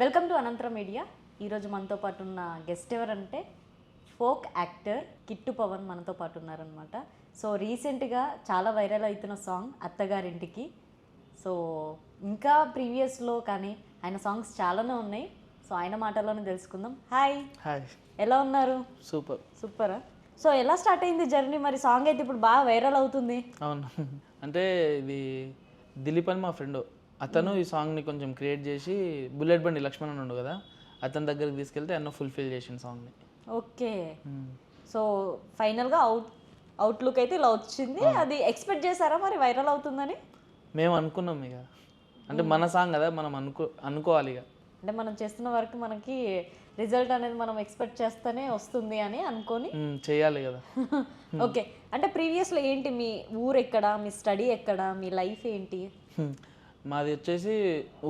Welcome to అనంతరం media. ఈరోజు మనతో పాటు ఉన్న గెస్ట్ ఎవరంటే ఫోక్ యాక్టర్ కిట్టు పవన్ మనతో పాటు ఉన్నారనమాట. సో రీసెంట్గా చాలా వైరల్ అవుతున్న సాంగ్ అత్తగారింటికి. సో ఇంకా ప్రీవియస్లో కానీ ఆయన సాంగ్స్ చాలానే ఉన్నాయి. సో ఆయన మాటల్లోనే తెలుసుకుందాం. హాయ్ హాయ్, ఎలా ఉన్నారు? సూపర్. సూపరా. సో ఎలా స్టార్ట్ అయింది జర్నీ? మరి సాంగ్ అయితే ఇప్పుడు బాగా వైరల్ అవుతుంది. అవును, అంటే ఇది దిలీప్ అని మా ఫ్రెండ్, అతను ఈ సాంగ్ని కొంచెం క్రియేట్ చేసి బుల్లెట్ బండి లక్ష్మణ్ అని ఉండు కదా, అతని దగ్గరికి తీసుకెళ్తే అన్న ఫుల్ఫిల్ చేసిన సాంగ్ని. ఓకే. సో ఫైనల్గా అవుట్లుక్ అయితే ఇలా వచ్చింది. అది ఎక్స్పెక్ట్ చేశారా మరి వైరల్ అవుతుందని? మేము అనుకున్నాం ఇక, అంటే మన సాంగ్ కదా, మనం అనుకోవాలి ఇక. అంటే మనం చేస్తున్న వర్క్ మనకి రిజల్ట్ అనేది మనం ఎక్స్పెక్ట్ చేస్తేనే వస్తుంది అని అనుకొని చేయాలి కదా. ఓకే. అంటే ప్రీవియస్లో ఏంటి, మీ ఊరు ఎక్కడ, మీ స్టడీ ఎక్కడ, మీ లైఫ్ ఏంటి? మాది వచ్చేసి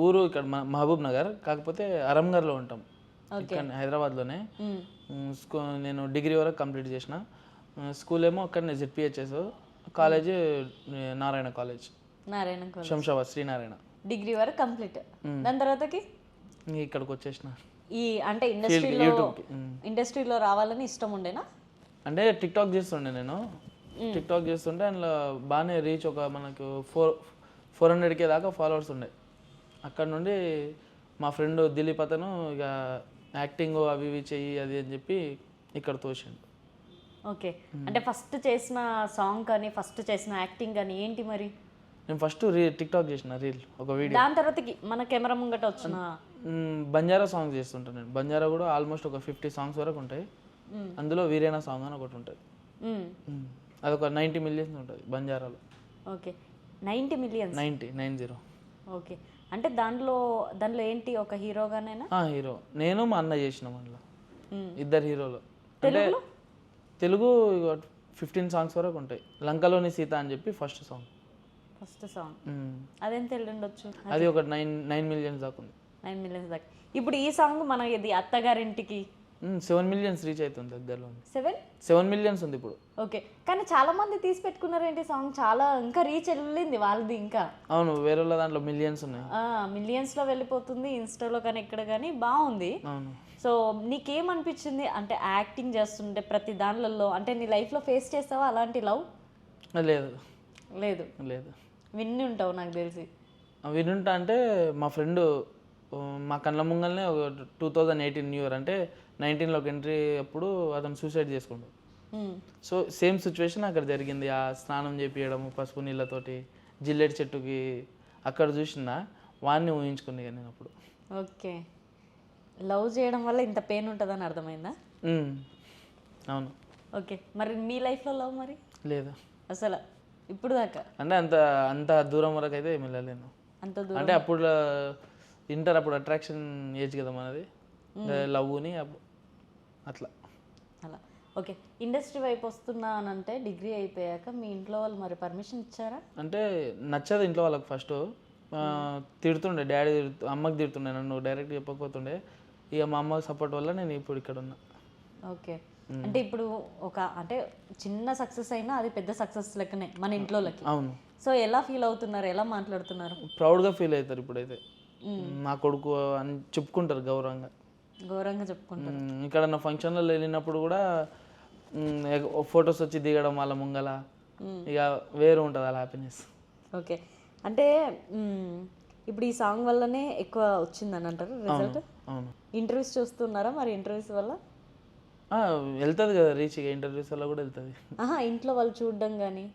ఊరు ఇక్కడ మహబూబ్ నగర్, కాకపోతే అరంగర్లో ఉంటాం, ఇక్కడ హైదరాబాద్లోనే. నేను డిగ్రీ వరకు కంప్లీట్ చేసిన. స్కూల్ ఏమో అక్కడనే ZPHS, college Narayana college, Narayana college, Shamshabad Sri Narayana. Degree వరకు కంప్లీట్. దాని తర్వాతకి ఇక్కడికి వచ్చేసిన. ఈ అంటే ఇండస్ట్రీలో రావాలని ఇష్టం ఉండేనా? అంటే టిక్టాక్ చేస్తుండే నేను. టిక్టాక్ చేస్తుంటే అందులో బాగానే రీచ్, ఒక మనకు 400K దాకా ఫాలోవర్స్ ఉండే. అక్కడ నుండి మా ఫ్రెండ్ దిలీప్ అతను ఇక యాక్టింగ్ అవి ఇవి చెయ్యి అది అని చెప్పి ఇక్కడ తోసిండు. ఓకే. అంటే ఫస్ట్ చేసిన సాంగ్ కానీ ఫస్ట్ చేసిన యాక్టింగ్ కానీ ఏంటి మరి? నేను ఫస్ట్ టిక్టాక్ చేసిన రీల్, ఒక వీడియో. దాని తర్వాతకి మన కెమెరా ముంగట వచ్చిన బంజారా సాంగ్స్ చేస్తుంటాను నేను. బంజారా కూడా ఆల్మోస్ట్ ఒక 50 సాంగ్స్ వరకు ఉంటాయి. అందులో వీరేనా సాంగ్ అని ఒకటి ఉంటుంది, అదొక 90 మిలియన్స్ ఉంటుంది బంజారాలో. Okay, 90 millions. 90. ఓకే. అంటే దాంట్లో ఏంటి, ఒక హీరోగానేనా? హీరో నేను మా అన్న చేసినాం అందులో, ఇద్దరు హీరోలు. అంటే తెలుగు 15 సాంగ్స్ వరకు ఉంటాయి. లంకలోని సీత అని చెప్పి ఫస్ట్ సాంగ్. అదేంత వెళ్ళిండొచ్చు, అది ఒక 9 మిలియన్స్ దాకా ఉంది. 9 మిలియన్స్ దాకా. ఇప్పుడు ఈ సాంగ్ మన ఇది అత్తగారింటికి 7 మిలియన్స్ రీచ్ అవుతుంది దగ్గరలో. 7 మిలియన్స్ ఉంది ఇప్పుడు. ఓకే. కానీ చాలా మంది తీసి పెట్టుకున్నారేంటి సాంగ్, చాలా ఇంకా రీచ్ వెళ్ళింది వాళ్ళది ఇంకా. అవును, వేరే వాళ్ళ దాంట్లో మిలియన్స్ ఉన్నాయి, మిలియన్స్లో వెళ్ళిపోతుంది ఇన్స్టాలో కానీ ఎక్కడ కానీ. బాగుంది. అవును. సో నీకేమనిపించింది అంటే యాక్టింగ్ చేస్తుంటే ప్రతి దానిలలో, అంటే నీ లైఫ్లో ఫేస్ చేస్తావా అలాంటి లవ్? లేదు లేదు లేదు విన్ని ఉంటావు నాకు తెలిసి. వినుంటా అంటే మా ఫ్రెండ్ మా కళ్ళ ముంగల్నే ఒక 2018 న్యూ ఇయర్ అంటే 19లోకి ఎంట్రీ అప్పుడు అతను సూసైడ్ చేసుకుంటాడు. సో సేమ్ సిచ్యువేషన్ అక్కడ జరిగింది. ఆ స్నానం చేపియడం పసుపు నీళ్ళతోటి జిల్లెట్ చెట్టుకి అక్కడ చూసిన వాడిని ఊహించుకుంది ఇక నేను అప్పుడు. ఓకే. లవ్ చేయడం వల్ల ఇంత పెయిన్ ఉంటుందని అర్థమైందా? అవును. ఓకే. మరి మీ లైఫ్లో లవ్ మరి లేదు అసలు ఇప్పుడు దాకా? అంటే అంత దూరం వరకు అయితే ఏమి వెళ్ళలేను. అంత దూరం అంటే అప్పుడు ఇంటర్, అప్పుడు అట్రాక్షన్ ఏజ్ కదా మనది, లవ్ని అట్లా. అలా. ఓకే. ఇండస్ట్రీ వైపు వస్తున్నానంటే డిగ్రీ అయిపోయాక మీ ఇంట్లో వాళ్ళు మరి పర్మిషన్ ఇచ్చారా? అంటే నచ్చదు ఇంట్లో వాళ్ళకి. ఫస్ట్ తిడుతుండే డాడీ, అమ్మకి తిడుతుండే, నన్ను డైరెక్ట్ చెప్పకపోతుండే. ఇక మా అమ్మకి సపోర్ట్ వల్ల నేను ఇప్పుడు ఇక్కడ ఉన్నా. ఓకే. అంటే ఇప్పుడు ఒక అంటే చిన్న సక్సెస్ అయినా అది పెద్ద సక్సెస్ లెక్కనే మన ఇంట్లోకి. అవును. సో ఎలా ఫీల్ అవుతున్నారు, ఎలా మాట్లాడుతున్నారు? ప్రౌడ్గా ఫీల్ అవుతారు ఇప్పుడైతే. నా కొడుకు అని చెప్పుకుంటారు, గౌరవంగా చెప్పుకుంటారు. ఇక్కడ నా ఫంక్షన్లలో వెళ్ళినప్పుడు కూడా ఫొటోస్ వచ్చి దిగడం వాళ్ళ ముంగల, ఇక వేరు ఉంటుంది అలా హ్యాపీనెస్. ఓకే. అంటే ఇప్పుడు ఈ సాంగ్ వల్లనే ఎక్కువ వచ్చిందని అంటారు రిజల్ట్? అవును. ఇంటర్వ్యూస్ చూస్తున్నారా మరి? ఇంటర్వ్యూస్ వల్ల వెళ్తుంది కదా రీచ్, ఇంటర్వ్యూస్ వల్ల కూడా వెళ్తుంది. ఇంట్లో వాళ్ళు చూడడం కానీ